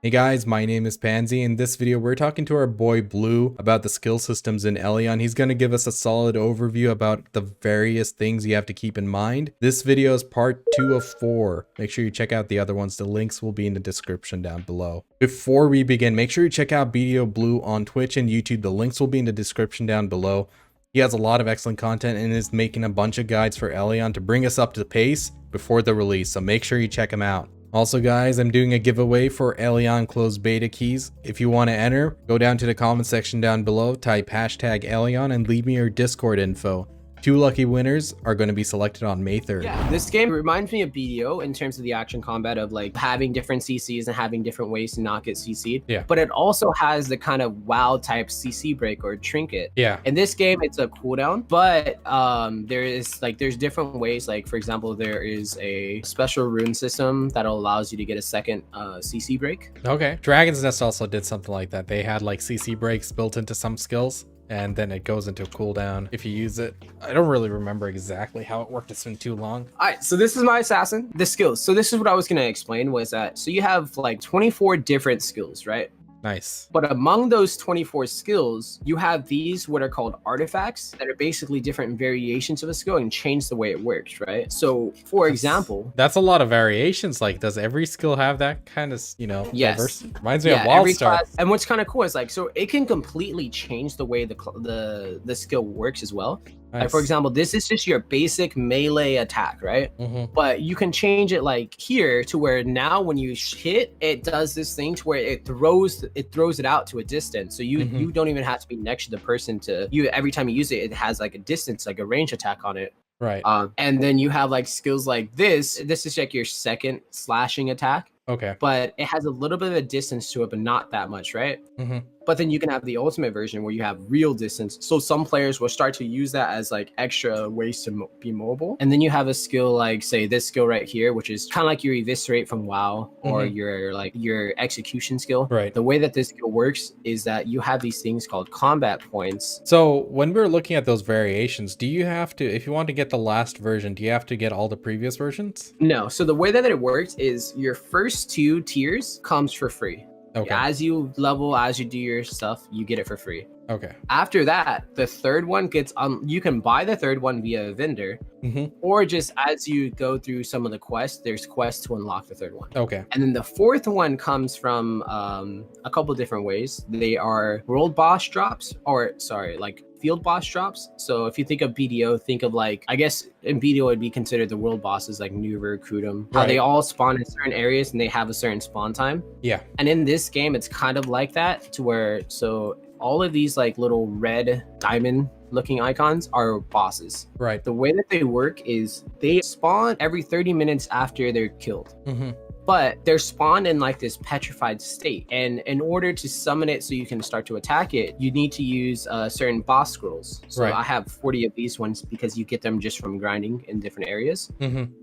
Hey guys, my name is Pansy. In this video, we're talking to our boy Blue about the skill systems in Elyon. He's going to give us a solid overview about the various things you have to keep in mind. This video is part 2 of 4. Make sure you check out the other ones. The links will be in the description down below. Before we begin, make sure you check out BDO Bloo on Twitch and YouTube. The links will be in the description down below. He has a lot of excellent content and is making a bunch of guides for Elyon to bring us up to pace before the release, so make sure you check him out. Also guys, I'm doing a giveaway for Elyon closed beta keys. If you want to enter, go down to the comment section down below, type hashtag Elyon and leave me your Discord info. 2 lucky winners are going to be selected on May 3rd. Yeah, this game reminds me of BDO in terms of the action combat of like having different CCs and having different ways to not get CC'd. Yeah. But it also has the kind of WoW type CC break or trinket. Yeah. In this game, it's a cooldown, but there's different ways. Like for example, there is a special rune system that allows you to get a second CC break. Okay. Dragon's Nest also did something like that. They had like CC breaks built into some skills, and then it goes into a cooldown if you use it. I don't really remember exactly how it worked. It's been too long. All right, so this is my assassin, the skills. So this is what I was going to explain was that, so you have like 24 different skills, right? Nice. But among those 24 skills, you have these what are called artifacts that are basically different variations of a skill and change the way it works, right? So for example, that's a lot of variations. Like, does every skill have that kind of, yes, diversity? Reminds me of WildStar. And what's kind of cool is like, so it can completely change the way the skill works as well. Nice. Like for example, this is just your basic melee attack, right? Mm-hmm. But you can change it like here to where now when you hit, it does this thing to where it throws it out to a distance. So you don't even have to be next to the person to you. Every time you use it, it has like a distance, like a range attack on it. Right. And then you have like skills like this. This is like your second slashing attack. Okay. But it has a little bit of a distance to it, but not that much, right? Mm-hmm. But then you can have the ultimate version where you have real distance. So some players will start to use that as like extra ways to be mobile. And then you have a skill like, say, this skill right here, which is kind of like your eviscerate from WoW or your execution skill. Right. The way that this skill works is that you have these things called combat points. So when we're looking at those variations, do you have to, if you want to get the last version, do you have to get all the previous versions? No. So the way that it works is your first 2 tiers comes for free. Okay. As you level, as you do your stuff, you get it for free. Okay. After that, the third one gets you can buy the third one via a vendor, or just as you go through some of the quests, there's quests to unlock the third one. Okay. And then the fourth one comes from a couple different ways. They are world boss drops, or sorry, like field boss drops. So if you think of BDO, think of like, I guess in BDO it would be considered the world bosses like Nuver, Kudum, how they all spawn in certain areas and they have a certain spawn time. Yeah. And in this game, it's kind of like that to where, so all of these like little red diamond looking icons are bosses. Right. The way that they work is they spawn every 30 minutes after they're killed. But they're spawned in like this petrified state. And in order to summon it so you can start to attack it, you need to use certain boss scrolls. So I have 40 of these ones because you get them just from grinding in different areas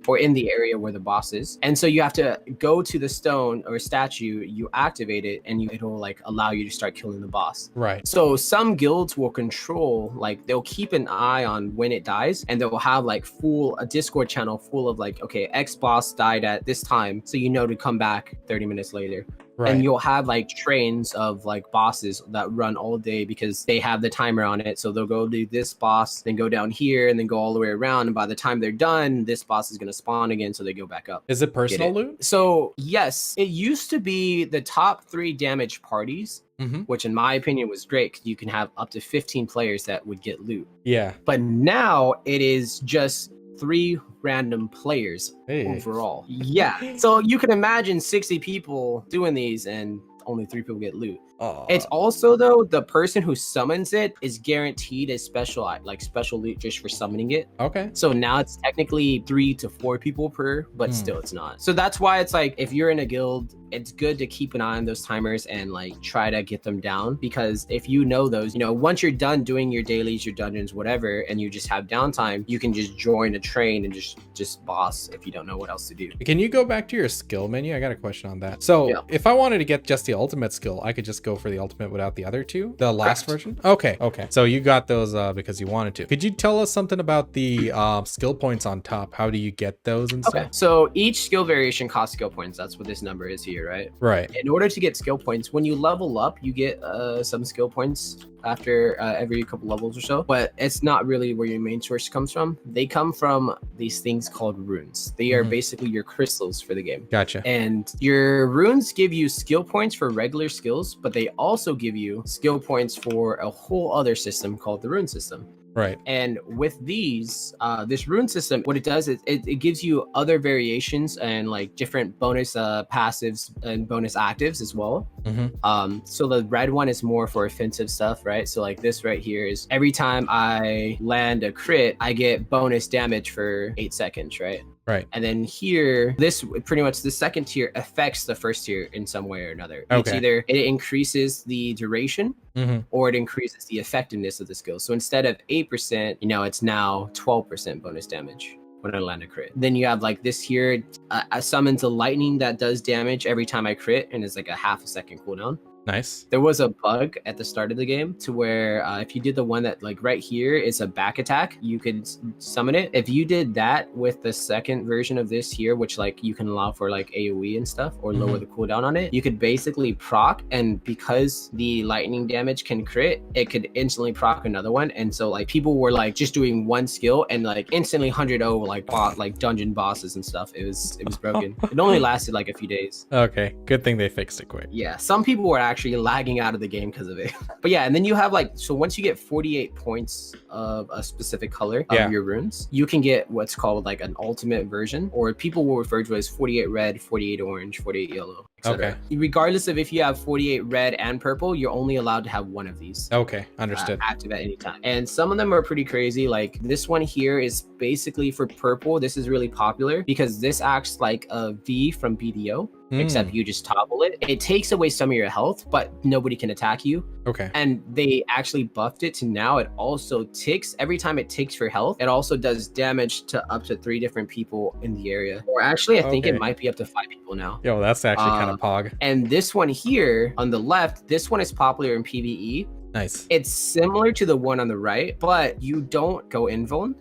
or in the area where the boss is. And so you have to go to the stone or statue, you activate it, and it'll like allow you to start killing the boss. Right. So some guilds will control, like they'll keep an eye on when it dies, and they'll have like a Discord channel full of like, okay, X boss died at this time. So you know to come back 30 minutes later. Right. And you'll have like trains of like bosses that run all day because they have the timer on it. So they'll go do this boss, then go down here, and then go all the way around. And by the time they're done, this boss is going to spawn again. So they go back up. Is it personal loot? So yes, it used to be the top 3 damage parties, which in my opinion was great because you can have up to 15 players that would get loot. Yeah. But now it is just 3 random players overall. Yeah. So you can imagine 60 people doing these and only 3 people get loot. It's also though the person who summons it is guaranteed a special loot just for summoning it. Okay. So now it's technically 3 to 4 people per, but still it's not. So that's why it's like if you're in a guild, it's good to keep an eye on those timers and like try to get them down, because if you know those, once you're done doing your dailies, your dungeons, whatever, and you just have downtime, you can just join a train and just boss if you don't know what else to do. Can you go back to your skill menu? I got a question on that. So if I wanted to get just the ultimate skill, I could just just go for the ultimate without the other two? The last version? Okay. So you got those because you wanted to. Could you tell us something about the skill points on top? How do you get those and stuff? Okay, so each skill variation costs skill points. That's what this number is here, right? Right. In order to get skill points, when you level up, you get some skill points after every couple levels or so, but it's not really where your main source comes from. They come from these things called runes. They are basically your crystals for the game. Gotcha. And your runes give you skill points for regular skills, but they also give you skill points for a whole other system called the rune system. Right. And with these, this rune system, what it does is it gives you other variations and like different bonus passives and bonus actives as well. So the red one is more for offensive stuff, right? So like this right here is every time I land a crit, I get bonus damage for 8 seconds, right? Right. And then here, this pretty much the second tier affects the first tier in some way or another. Okay. It's either it increases the duration or it increases the effectiveness of the skill. So instead of 8%, you know, it's now 12% bonus damage when I land a crit. Then you have like this here, I summons a lightning that does damage every time I crit, and it's like a half a second cooldown. Nice. There was a bug at the start of the game to where if you did the one that like right here is a back attack, you could summon it. If you did that with the second version of this here, which like you can allow for like AoE and stuff or lower the cooldown on it, you could basically proc, and because the lightning damage can crit, it could instantly proc another one. And so like people were like just doing one skill and like instantly 100-0 like dungeon bosses and stuff. It was broken. It only lasted like a few days. Okay, good thing they fixed it quick. Yeah, some people were actually lagging out of the game because of it. But yeah, and then you have like, so once you get 48 points of a specific color of your runes, you can get what's called like an ultimate version, or people will refer to it as 48 red, 48 orange, 48 yellow, etc. Okay. Regardless of if you have 48 red and purple, you're only allowed to have one of these. Okay, understood. Active at any time. And some of them are pretty crazy. Like this one here is basically for purple. This is really popular because this acts like a V from BDO. Except you just toggle it. It takes away some of your health, but nobody can attack you. Okay. And they actually buffed it to now it also ticks. Every time it ticks for health, it also does damage to up to 3 different people in the area. Or actually, I think it might be up to 5 people now. Yo, that's actually kind of pog. And this one here on the left, this one is popular in PvE. Nice. It's similar to the one on the right, but you don't go invuln,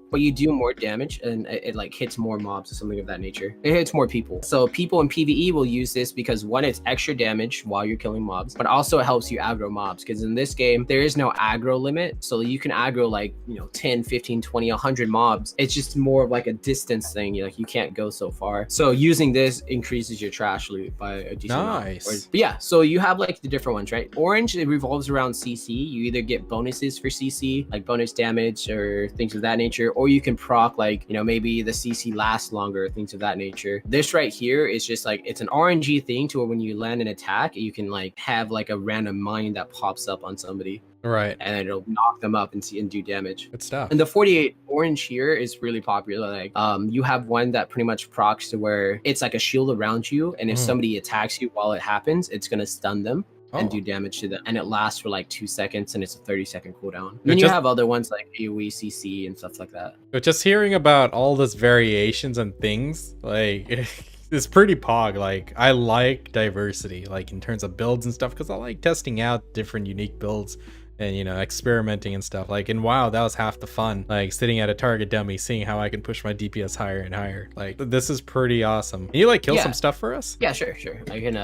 but you do more damage, and it like hits more mobs or something of that nature. It hits more people. So people in PvE will use this because one, it's extra damage while you're killing mobs, but also it helps you aggro mobs, because in this game, there is no aggro limit. So you can aggro like, you know, 10, 15, 20, 100 mobs. It's just more of like a distance thing. Like you can't go so far. So using this increases your trash loot by a decent amount. But yeah, so you have like the different ones, right? Orange, it revolves around CC. You either get bonuses for CC, like bonus damage or things of that nature, or you can proc like, you know, maybe the CC lasts longer, things of that nature. This right here is just like, it's an RNG thing to where when you land an attack, you can like have like a random mine that pops up on somebody. Right. And it'll knock them up and do damage. Good stuff. And the 48 orange here is really popular. Like you have one that pretty much procs to where it's like a shield around you, and if somebody attacks you while it happens, it's gonna stun them and do damage to them, and it lasts for like 2 seconds, and it's a 30-second cooldown. Then you have other ones like AoE, CC, and stuff like that. But just hearing about all this variations and things, like it's pretty pog. Like I like diversity, like in terms of builds and stuff, because I like testing out different unique builds and, you know, experimenting and stuff. Like in WoW, that was half the fun, like sitting at a target dummy, seeing how I can push my DPS higher and higher. Like this is pretty awesome. Can you like kill some stuff for us? Yeah, sure. I can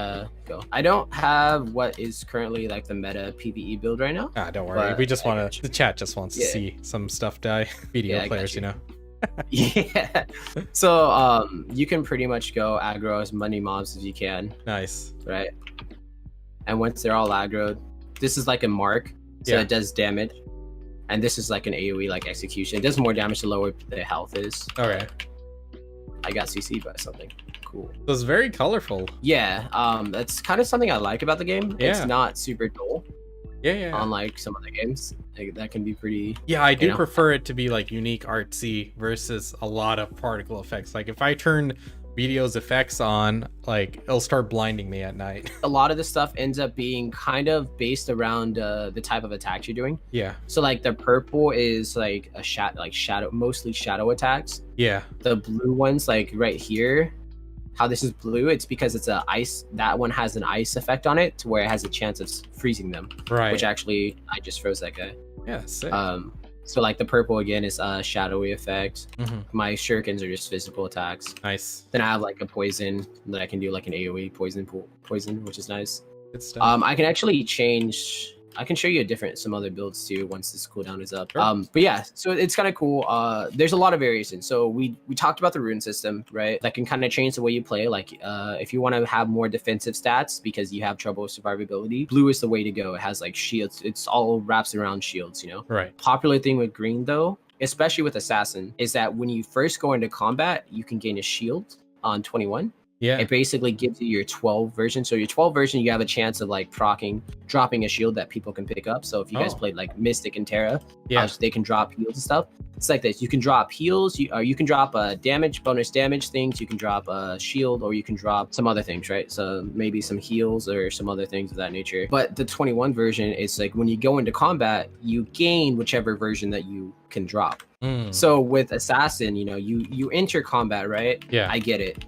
go. I don't have what is currently like the meta PvE build right now. Don't worry, we just want to, the chat just wants to see some stuff die. BDO players, you know. Yeah. So you can pretty much go aggro as many mobs as you can. Nice. Right. And once they're all aggroed, this is like a mark. So it does damage, and this is like an AoE like execution. It does more damage the lower the health is. Okay. I got CC'd by something. Cool. So it's very colorful. Yeah. That's kind of something I like about the game. Yeah. It's not super dull. Yeah. Unlike some other games, like, that can be pretty. Yeah, I do prefer it to be like unique, artsy versus a lot of particle effects. Like if I turn BDO's effects on, like it'll start blinding me at night. A lot of the stuff ends up being kind of based around the type of attacks you're doing. Yeah. So like the purple is like a shadow, mostly shadow attacks. Yeah. The blue ones, like right here, how this is blue, it's because it's a ice. That one has an ice effect on it to where it has a chance of freezing them. Right. Which actually, I just froze that guy. Yeah, sick. So like the purple again is a shadowy effect. My shurikens are just physical attacks. Nice. Then I have like a poison that I can do like an AoE poison, which is nice. Good stuff. I can actually change. I can show you some other builds too once this cooldown is up. Sure. But yeah, so it's kind of cool. There's a lot of variations. So we talked about the rune system, right? That can kind of change the way you play. Like if you want to have more defensive stats because you have trouble with survivability, blue is the way to go. It has like shields. It's all wraps around shields, you know? Right. Popular thing with green though, especially with assassin, is that when you first go into combat, you can gain a shield on 21. Yeah. It basically gives you your 12 version. So your 12 version, you have a chance of like dropping a shield that people can pick up. So if you guys played like Mystic and Tera, they can drop heals and stuff. It's like this. You can drop heals. You can drop bonus damage things. You can drop a shield, or you can drop some other things, right? So maybe some heals or some other things of that nature. But the 21 version is like when you go into combat, you gain whichever version that you can drop. So with Assassin, you know, you enter combat, right? Yeah. I get it.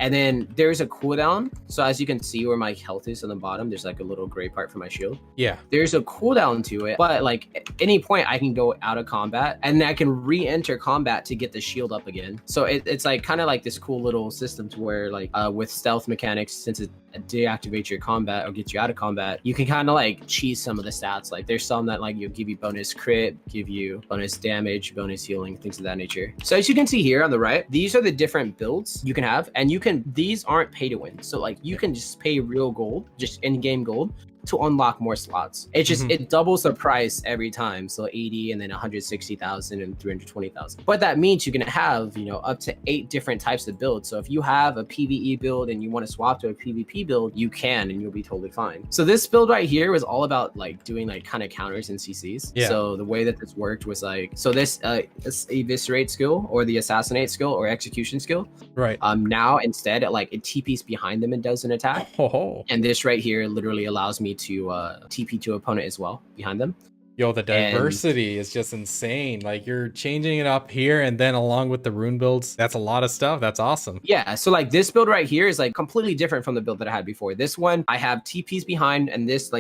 And then there's a cooldown. So as you can see where my health is on the bottom, there's like a little gray part for my shield. Yeah. There's a cooldown to it, but like at any point I can go out of combat and then I can re-enter combat to get the shield up again. So it's like kind of like this cool little system to where like with stealth mechanics, since it deactivates your combat or gets you out of combat, you can kind of like cheese some of the stats. Like there's some that like give you bonus crit, give you bonus damage, bonus healing, things of that nature. So as you can see here on the right, these are the different builds you can have, and these aren't pay to win. So like you can just pay real gold, just in-game gold, to unlock more slots. It just it doubles the price every time. So 80 and then 160,000 and 320,000. But that means you can have, you know, up to 8 different types of builds. So if you have a PvE build and you want to swap to a PvP build, you can, and you'll be totally fine. So this build right here was all about like doing like kind of counters and CCs. Yeah. So the way that this worked was like, so this eviscerate skill or the assassinate skill or execution skill. Right. Now instead it TPs behind them and does an attack. And this right here literally allows me to TP to opponent as well behind them. Yo, the diversity is just insane. Like you're changing it up here, and then along with the rune builds, that's a lot of stuff. That's awesome. Yeah, so like this build right here is like completely different from the build that I had before. This one I have TPs behind, and this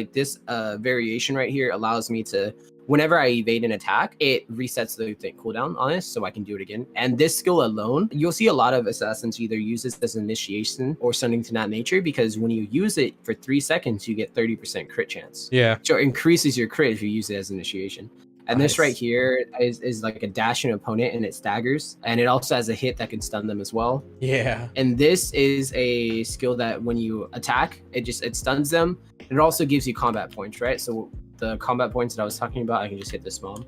variation right here allows me to, whenever I evade an attack, it resets the cooldown on this, so I can do it again. And this skill alone, you'll see a lot of assassins either use this as initiation or something to that nature, because when you use it for 3 seconds, you get 30% crit chance. Yeah. So it increases your crit if you use it as initiation. And this right here is like a dashing opponent, and it staggers, and it also has a hit that can stun them as well. Yeah. And this is a skill that when you attack, it stuns them. It also gives you combat points, right? So the combat points that I was talking about, I can just hit this bomb.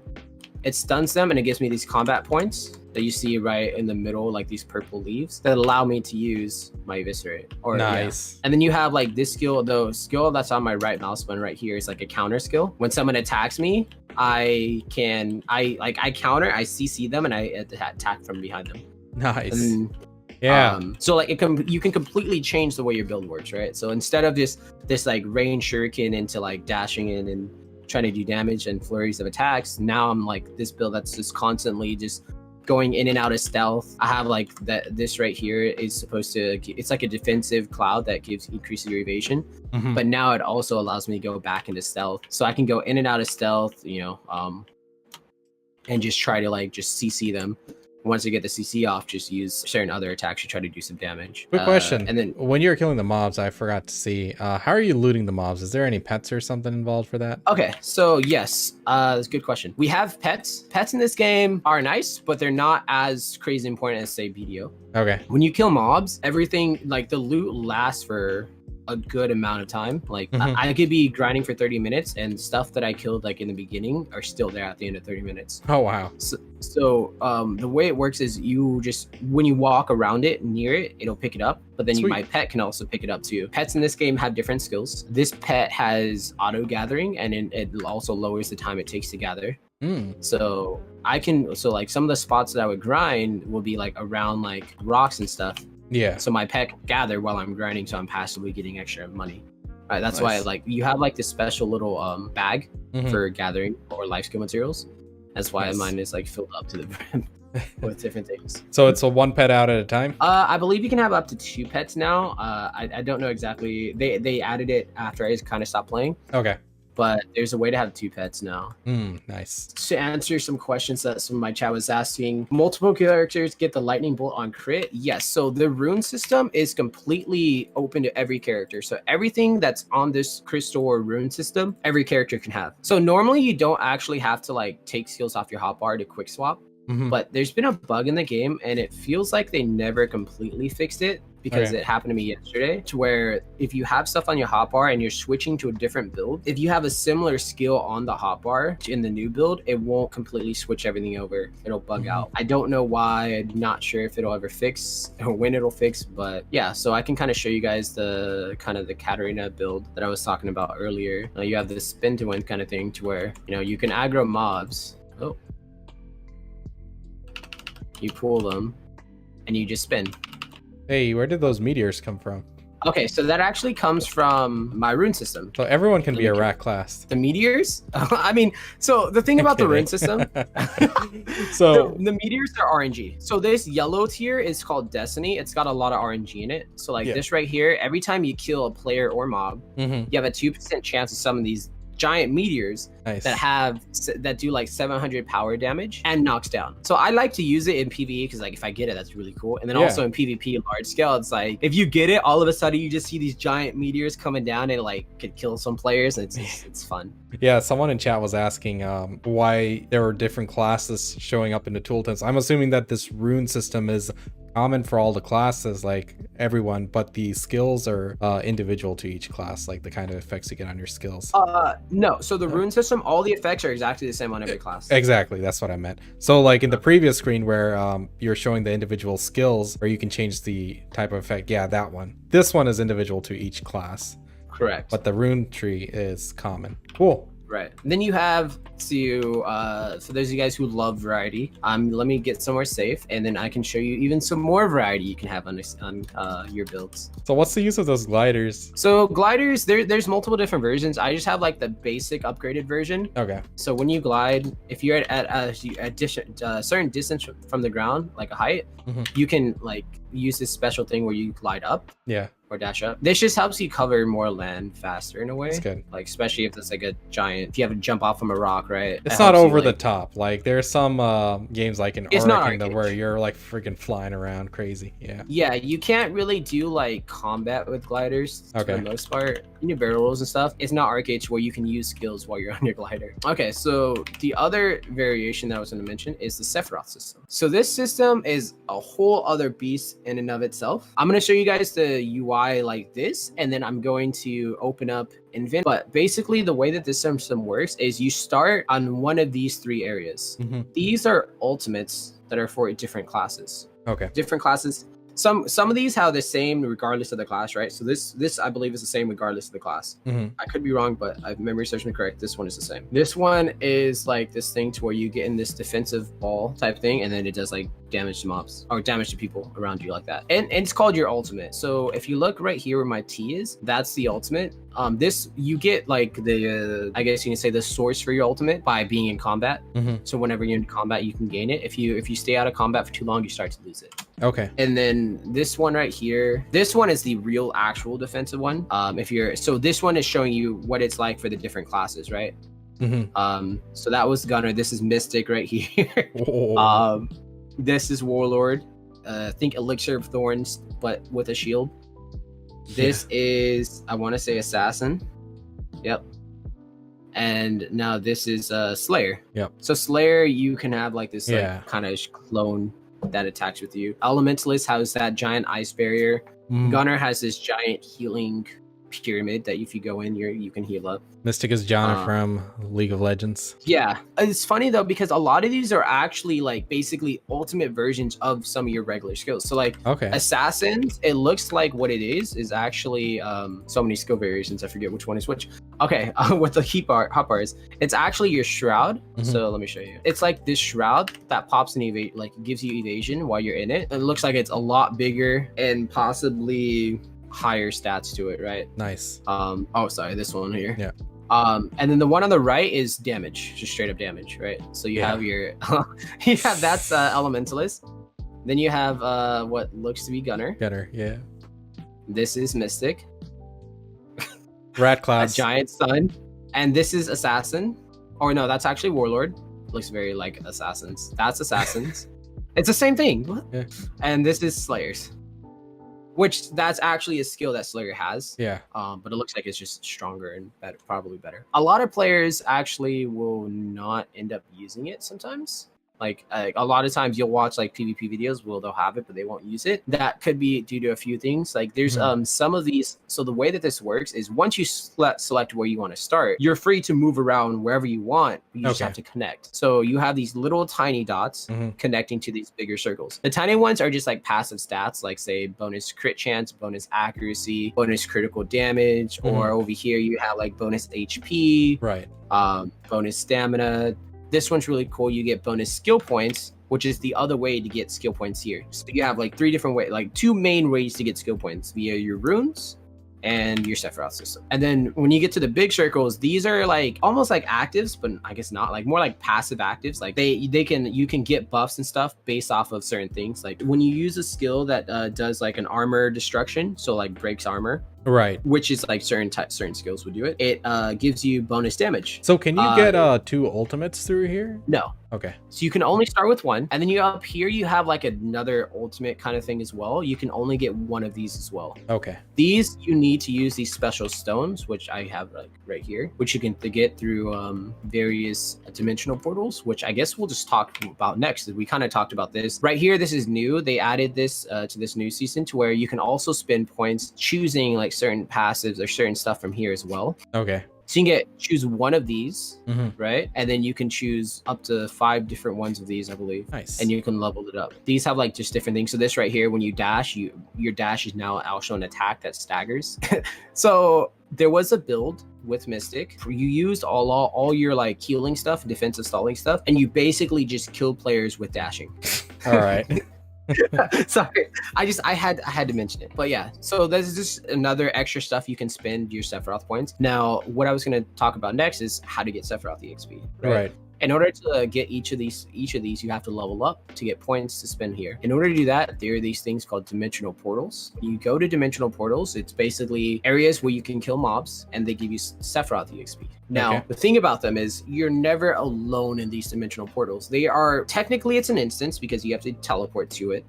It stuns them, and it gives me these combat points that you see right in the middle, like these purple leaves that allow me to use my eviscerate. Nice. Yeah. And then you have like this skill, the skill that's on my right mouse button right here is like a counter skill. When someone attacks me, I counter, I CC them, and I attack from behind them. Nice. And, yeah. So like you can completely change the way your build works, right? So instead of this like range shuriken into like dashing in and trying to do damage and flurries of attacks, now I'm like this build that's just constantly just going in and out of stealth. I have like this right here is supposed to, it's like a defensive cloud that increases your evasion, but now it also allows me to go back into stealth, so I can go in and out of stealth, you know, and just try to like just CC them. Once you get the CC off, just use certain other attacks to try to do some damage. Quick question. And then when you're killing the mobs, I forgot to see, how are you looting the mobs? Is there any pets or something involved for that? Okay, so yes, that's a good question. We have pets. Pets in this game are nice, but they're not as crazy important as say BDO. Okay. When you kill mobs, everything, like the loot lasts for a good amount of time. Like I could be grinding for 30 minutes, and stuff that I killed like in the beginning are still there at the end of 30 minutes. Oh wow. So the way it works is you just, when you walk around it, near it, it'll pick it up, but then my pet can also pick it up too. Pets in this game have different skills. This pet has auto gathering, and it also lowers the time it takes to gather. So like some of the spots that I would grind will be like around like rocks and stuff. Yeah. So my pet can gather while I'm grinding, so I'm passively getting extra money. Right. That's why like you have like this special little bag for gathering or life skill materials. That's why mine is like filled up to the brim. with different things. So it's a one pet out at a time? I believe you can have up to 2 pets now. I don't know exactly. They added it after I kind of stopped playing. Okay. But there's a way to have 2 pets now. Nice. To answer some questions that some of my chat was asking, multiple characters get the lightning bolt on crit. Yes, so the rune system is completely open to every character. So everything that's on this crystal or rune system, every character can have. So normally you don't actually have to like take skills off your hotbar to quick swap. But there's been a bug in the game and it feels like they never completely fixed it, because it happened to me yesterday, to where if you have stuff on your hotbar and you're switching to a different build, if you have a similar skill on the hotbar in the new build, it won't completely switch everything over. It'll bug out. I don't know why. I'm not sure if it'll ever fix or when it'll fix, but yeah, so I can kind of show you guys the Katarina build that I was talking about earlier. You have this spin to win kind of thing, to where, you know, you can aggro mobs. You pull them and you just spin. Hey, where did those meteors come from? Okay, so that actually comes from my rune system. So everyone can be a rat class. The meteors? I mean, so the thing about the rune system, so the meteors are RNG. So this yellow tier is called Destiny. It's got a lot of RNG in it. So like this right here, every time you kill a player or mob, you have a 2% chance of some of these giant meteors that do like 700 power damage and knocks down. So I like to use it in PvE because like if I get it, that's really cool. And then also in PvP large scale, it's like if you get it, all of a sudden you just see these giant meteors coming down and like could kill some players. And it's fun. Yeah, someone in chat was asking why there were different classes showing up in the tooltips. I'm assuming that this rune system is common for all the classes, like everyone, but the skills are individual to each class, like the kind of effects you get on your skills. No, so the rune system, all the effects are exactly the same on every class. Exactly, that's what I meant. So like in the previous screen where you're showing the individual skills, or you can change the type of effect, yeah, that one. This one is individual to each class. Correct. But the rune tree is common. Cool. Right. Then you have for those of you guys who love variety, let me get somewhere safe, and then I can show you even some more variety you can have on your builds. So what's the use of those gliders? So gliders, there's multiple different versions. I just have like the basic upgraded version. Okay. So when you glide, if you're at a certain distance from the ground, like a height, you can like use this special thing where you glide up. Yeah. Or dash up. This just helps you cover more land faster in a way. That's good. Like especially if it's like a giant, if you have to jump off from a rock, right? It's not over the top. Like there's some games like in Arcane where you're like freaking flying around crazy. Yeah. Yeah, you can't really do like combat with gliders for the most part. In your barrels and stuff, it's not arcade where you can use skills while you're on your glider. Okay, so the other variation that I was going to mention is the Sephirot system. So this system is a whole other beast in and of itself. I'm going to show you guys the UI like this, and then I'm going to open up Invent. But basically the way that this system works is you start on one of these 3 areas. These are ultimates that are for different classes. Okay. Different classes. Some of these have the same regardless of the class, right? So this I believe is the same regardless of the class. I could be wrong, but if memory serves me correct, this one is the same. This one is like this thing to where you get in this defensive ball type thing, and then it does like damage to mobs or damage to people around you like that. And it's called your ultimate. So if you look right here where my T is, that's the ultimate. This you get like the I guess you can say the source for your ultimate by being in combat. So whenever you're in combat, you can gain it. If you stay out of combat for too long, you start to lose it. Okay. And then this one right here, this one is the real actual defensive one. So this one is showing you what it's like for the different classes, right? So that was Gunner. This is Mystic right here. This is Warlord. Think Elixir of Thorns, but with a shield. This is, I want to say, Assassin. Yep. And now this is Slayer. Yep. So Slayer, you can have like this like, kind of clone that attacks with you. Elementalist has that giant ice barrier. Gunner has this giant healing pyramid that if you go in, you can heal up. Mystic is Janna from League of Legends. Yeah, it's funny though because a lot of these are actually like basically ultimate versions of some of your regular skills. So like Assassins, it looks like what it is actually so many skill variations. I forget which one is which. Okay, with the hotbar is, it's actually your shroud. So let me show you. It's like this shroud that pops and like gives you evasion while you're in it. It looks like it's a lot bigger and possibly higher stats to it, right? Nice. Oh sorry, this one here. Yeah. And then the one on the right is damage, just straight up damage, right? So you have your, that's elementalist. Then you have what looks to be gunner. Gunner, yeah. This is mystic. Rat class. A giant sun. And this is assassin. Or no, that's actually warlord. Looks very like assassins. That's assassins. It's the same thing. What? Yeah. And this is slayers. Which that's actually a skill that Slayer has. Yeah. But it looks like it's just stronger and better, probably better. A lot of players actually will not end up using it sometimes. Like a lot of times you'll watch like PvP videos where they'll have it, but they won't use it. That could be due to a few things. Like there's some of these. So the way that this works is once you select where you want to start, you're free to move around wherever you want. But you just have to connect. So you have these little tiny dots connecting to these bigger circles. The tiny ones are just like passive stats, like say bonus crit chance, bonus accuracy, bonus critical damage, or over here you have like bonus HP, right? Bonus stamina. This one's really cool. You get bonus skill points, which is the other way to get skill points here. So you have like 3 different ways, like 2 main ways to get skill points via your runes and your Sephirot system. And then when you get to the big circles, these are like almost like actives, but I guess not, like more like passive actives. Like you can get buffs and stuff based off of certain things. Like when you use a skill that does like an armor destruction, so like breaks armor, right, which is like certain skills would do it. It gives you bonus damage. So can you get 2 ultimates through here? No. Okay. So you can only start with 1, and then you up here you have like another ultimate kind of thing as well. You can only get 1 of these as well. Okay. These you need to use these special stones, which I have like right here, which you can get through various dimensional portals, which I guess we'll just talk about next. We kind of talked about this right here. This is new. They added this to this new season to where you can also spend points choosing like certain passives or certain stuff from here as well. Okay. So you can choose 1 of these, right? And then you can choose up to 5 different ones of these, I believe. Nice. And you can level it up. These have like just different things. So this right here, when you dash, your dash is now also an attack that staggers. So there was a build with Mystic. You used all your like healing stuff, defensive stalling stuff, and you basically just killed players with dashing. All right. Sorry, I had to mention it. But yeah, so there's just another extra stuff you can spend your Sephirot points. Now, what I was going to talk about next is how to get Sephirot EXP. Right. In order to get each of these, you have to level up to get points to spend here. In order to do that, there are these things called dimensional portals. You go to dimensional portals. It's basically areas where you can kill mobs, and they give you Sephirot EXP. Now, the thing about them is you're never alone in these dimensional portals. They are technically it's an instance because you have to teleport to it,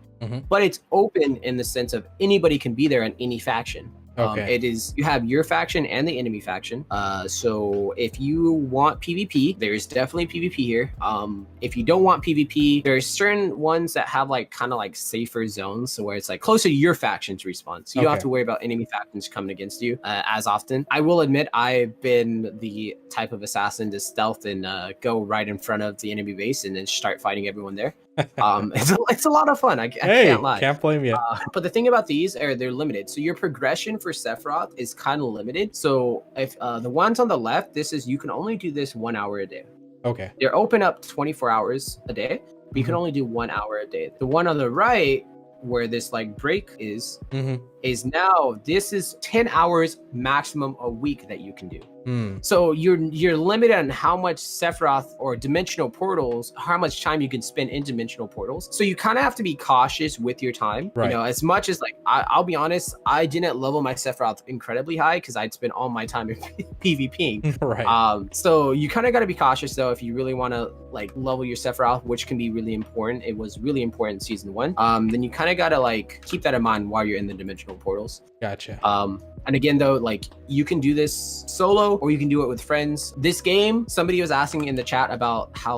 but it's open in the sense of anybody can be there in any faction. It is, you have your faction and the enemy faction. So if you want PvP, there's definitely PvP here. If you don't want PvP, there's certain ones that have like kind of like safer zones, so where it's like closer to your faction to respawn. So you don't have to worry about enemy factions coming against you as often. I will admit I've been the type of assassin to stealth and go right in front of the enemy base and then start fighting everyone there. It's a lot of fun. I can't lie. Can't blame you. But the thing about these are they're limited. So your progression for Sephirot is kind of limited. So if the ones on the left, this is you can only do this 1 hour a day. Okay. They're open up 24 hours a day, but you can only do 1 hour a day. The one on the right, where this like break is now this is 10 hours maximum a week that you can do. So you're limited on how much Sephirot or dimensional portals, how much time you can spend in dimensional portals. So you kind of have to be cautious with your time. Right. You know, as much as like I'll be honest, I didn't level my Sephirot incredibly high because I'd spent all my time in PvPing. Right. So you kind of got to be cautious though if you really want to like level your Sephirot, which can be really important. It was really important in season 1. Then you kind of got to like keep that in mind while you're in the dimensional portals. Gotcha. And again, though, like you can do this solo or you can do it with friends. This game, somebody was asking in the chat about how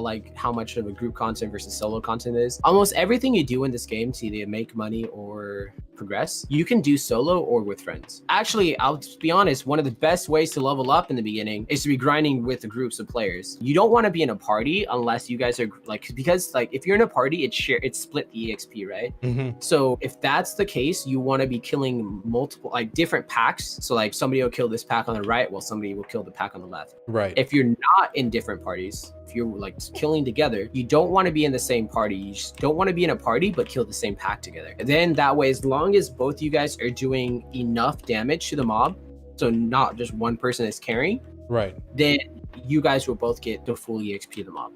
much of a group content versus solo content is. Almost everything you do in this game to either make money or progress, you can do solo or with friends. Actually, I'll be honest, one of the best ways to level up in the beginning is to be grinding with groups of players. You don't want to be in a party unless you guys are like, because like if you're in a party, it's split the EXP, right? So if that's the case, you want to be killing multiple like different packs. So like somebody will kill this pack on the right while somebody will kill the pack on the left. Right. If you're not in different parties, if you're like killing together, you don't want to be in the same party. You just don't want to be in a party but kill the same pack together. And then that way, as long as both you guys are doing enough damage to the mob, so not just one person is carrying, Right. then you guys will both get the full EXP of the mob.